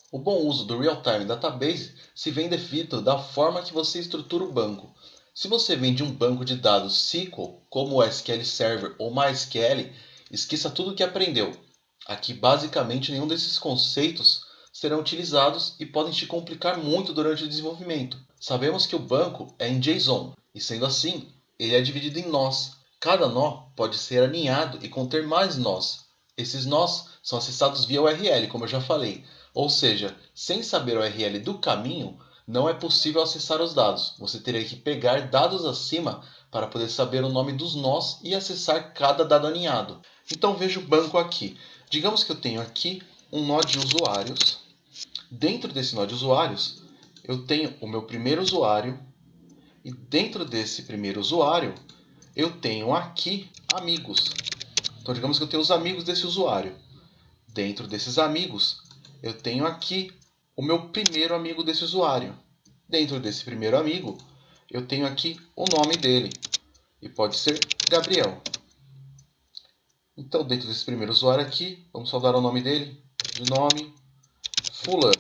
O bom uso do Real-Time Database se vem devido da forma que você estrutura o banco. Se você vem de um banco de dados SQL, como o SQL Server ou MySQL, esqueça tudo o que aprendeu. Aqui, basicamente, nenhum desses conceitos serão utilizados e podem te complicar muito durante o desenvolvimento. Sabemos que o banco é em JSON, e sendo assim, ele é dividido em nós. Cada nó pode ser alinhado e conter mais nós. Esses nós são acessados via URL, como eu já falei. Ou seja, sem saber o URL do caminho, não é possível acessar os dados. Você teria que pegar dados acima para poder saber o nome dos nós e acessar cada dado alinhado. Então veja o banco aqui. Digamos que eu tenho aqui um nó de usuários. Dentro desse nó de usuários, eu tenho o meu primeiro usuário. E dentro desse primeiro usuário, eu tenho aqui amigos. Então digamos que eu tenho os amigos desse usuário. Dentro desses amigos, eu tenho aqui o meu primeiro amigo desse usuário. Dentro desse primeiro amigo, eu tenho aqui o nome dele. E pode ser Gabriel. Então, dentro desse primeiro usuário aqui, vamos só dar o nome dele, de nome fulano.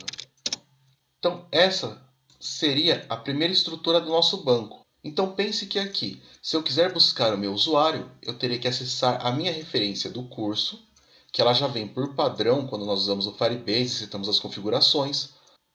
Então, essa seria a primeira estrutura do nosso banco. Então, pense que aqui, se eu quiser buscar o meu usuário, eu teria que acessar a minha referência do curso, que ela já vem por padrão quando nós usamos o Firebase e setamos as configurações.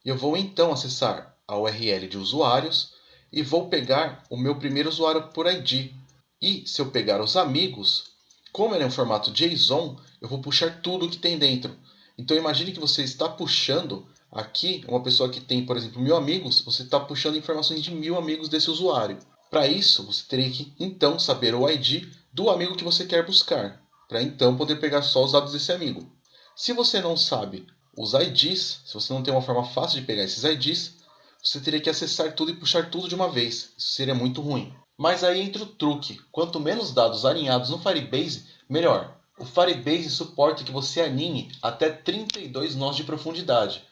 Eu vou então acessar a URL de usuários e vou pegar o meu primeiro usuário por ID. E se eu pegar os amigos, como ele é um formato JSON, eu vou puxar tudo que tem dentro. Então imagine que você está puxando aqui uma pessoa que tem, por exemplo, 1000 amigos, você está puxando informações de 1000 amigos desse usuário. Para isso, você teria que então saber o ID do amigo que você quer buscar, para então poder pegar só os dados desse amigo. Se você não sabe os IDs, se você não tem uma forma fácil de pegar esses IDs, você teria que acessar tudo e puxar tudo de uma vez. Isso seria muito ruim. Mas aí entra o truque. Quanto menos dados alinhados no Firebase, melhor. O Firebase suporta que você alinhe até 32 nós de profundidade.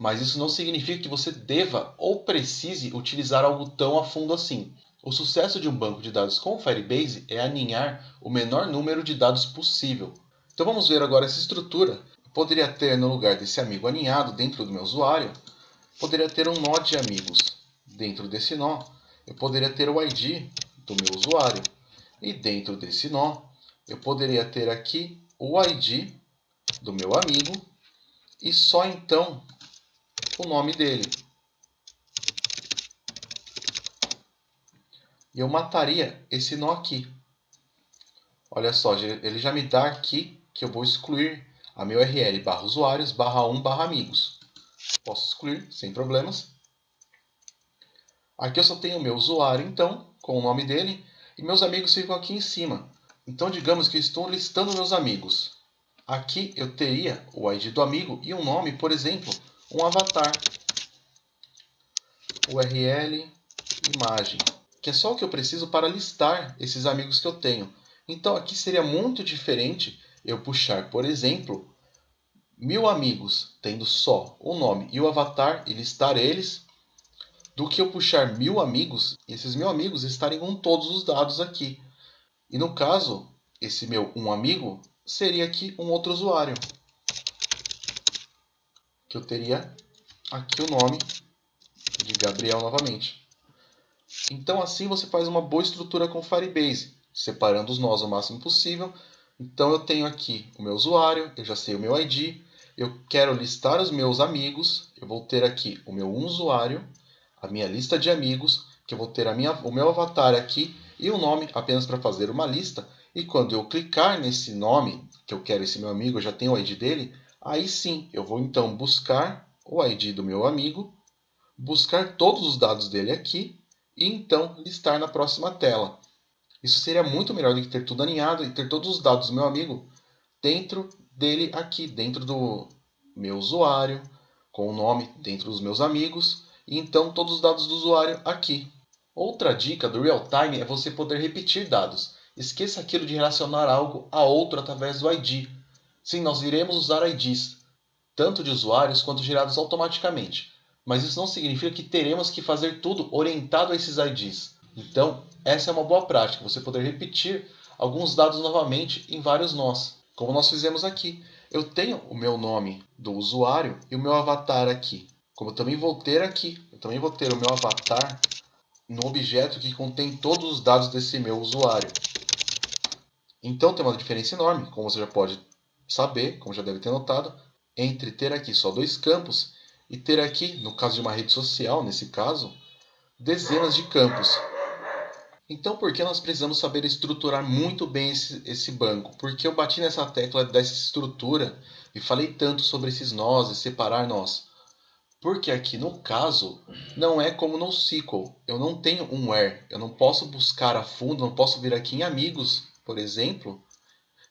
Mas isso não significa que você deva ou precise utilizar algo tão a fundo assim. O sucesso de um banco de dados com o Firebase é alinhar o menor número de dados possível. Então vamos ver agora essa estrutura. Eu poderia ter, no lugar desse amigo alinhado dentro do meu usuário, poderia ter um nó de amigos. Dentro desse nó, eu poderia ter o ID do meu usuário. E dentro desse nó, eu poderia ter aqui o ID do meu amigo e só então o nome dele. E eu mataria esse nó aqui. Olha só, ele já me dá aqui que eu vou excluir a meu URL /usuários /1/amigos. Posso excluir sem problemas. Aqui eu só tenho o meu usuário, então, com o nome dele, e meus amigos ficam aqui em cima. Então, digamos que eu estou listando meus amigos. Aqui eu teria o ID do amigo e um nome, por exemplo, um avatar. URL, imagem, que é só o que eu preciso para listar esses amigos que eu tenho. Então, aqui seria muito diferente eu puxar, por exemplo, 1000 amigos, tendo só o nome e o avatar e listar eles, do que eu puxar 1000 amigos e esses 1000 amigos estarem com todos os dados aqui. E no caso, esse meu um amigo seria aqui um outro usuário, que eu teria aqui o nome de Gabriel novamente. Então assim você faz uma boa estrutura com o Firebase, separando os nós o máximo possível. Então eu tenho aqui o meu usuário, eu já sei o meu ID, eu quero listar os meus amigos, eu vou ter aqui o meu usuário, a minha lista de amigos, que eu vou ter o meu avatar aqui e o nome apenas para fazer uma lista. E quando eu clicar nesse nome, que eu quero esse meu amigo, eu já tenho o ID dele, aí sim eu vou então buscar o ID do meu amigo, buscar todos os dados dele aqui e então listar na próxima tela. Isso seria muito melhor do que ter tudo alinhado e ter todos os dados do meu amigo dentro dele aqui, dentro do meu usuário, com o nome dentro dos meus amigos, e então todos os dados do usuário aqui. Outra dica do Real-Time é você poder repetir dados. Esqueça aquilo de relacionar algo a outro através do ID. Sim, nós iremos usar IDs, tanto de usuários quanto gerados automaticamente. Mas isso não significa que teremos que fazer tudo orientado a esses IDs. Então, essa é uma boa prática, você poder repetir alguns dados novamente em vários nós, como nós fizemos aqui. Eu tenho o meu nome do usuário e o meu avatar aqui. Como eu também vou ter aqui, eu também vou ter o meu avatar no objeto que contém todos os dados desse meu usuário. Então tem uma diferença enorme, como você já pode saber, como já deve ter notado, entre ter aqui só dois campos e ter aqui, no caso de uma rede social, nesse caso, dezenas de campos. Então, por que nós precisamos saber estruturar muito bem esse banco? Porque eu bati nessa tecla dessa estrutura e falei tanto sobre esses nós e separar nós. Porque aqui no caso, não é como no SQL. Eu não tenho um where. Eu não posso buscar a fundo, não posso vir aqui em amigos, por exemplo,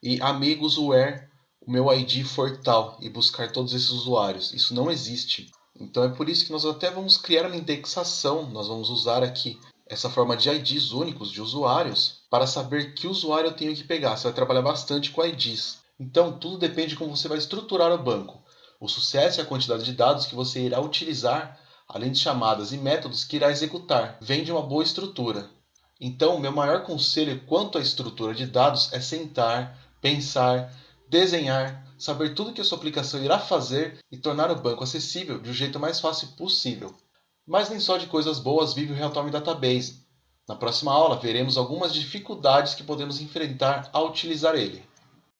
e amigos where o meu ID for tal e buscar todos esses usuários. Isso não existe. Então é por isso que nós até vamos criar uma indexação. Nós vamos usar aqui essa forma de IDs únicos de usuários para saber que usuário eu tenho que pegar. Você vai trabalhar bastante com IDs. Então tudo depende de como você vai estruturar o banco. O sucesso e a quantidade de dados que você irá utilizar, além de chamadas e métodos que irá executar, vem de uma boa estrutura. Então, meu maior conselho quanto à estrutura de dados é sentar, pensar, desenhar, saber tudo que a sua aplicação irá fazer e tornar o banco acessível do jeito mais fácil possível. Mas nem só de coisas boas vive o Realtime Database. Na próxima aula veremos algumas dificuldades que podemos enfrentar ao utilizar ele.